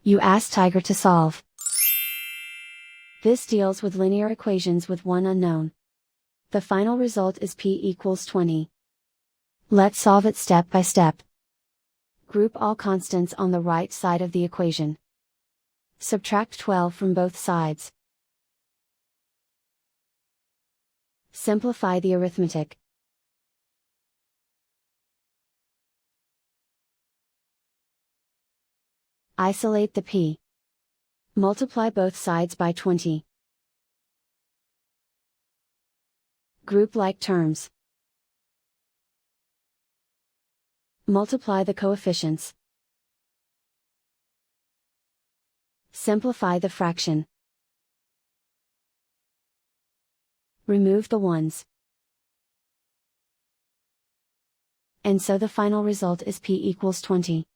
You ask Tiger to solve. This deals with linear equations with one unknown. The final result is p equals 20. Let's solve it step by step. Group all constants on the right side of the equation. Subtract 12 from both sides. Simplify the arithmetic. Isolate the p. Multiply both sides by 20. Group like terms. Multiply the coefficients. Simplify the fraction. Remove the ones. And so the final result is p equals 20.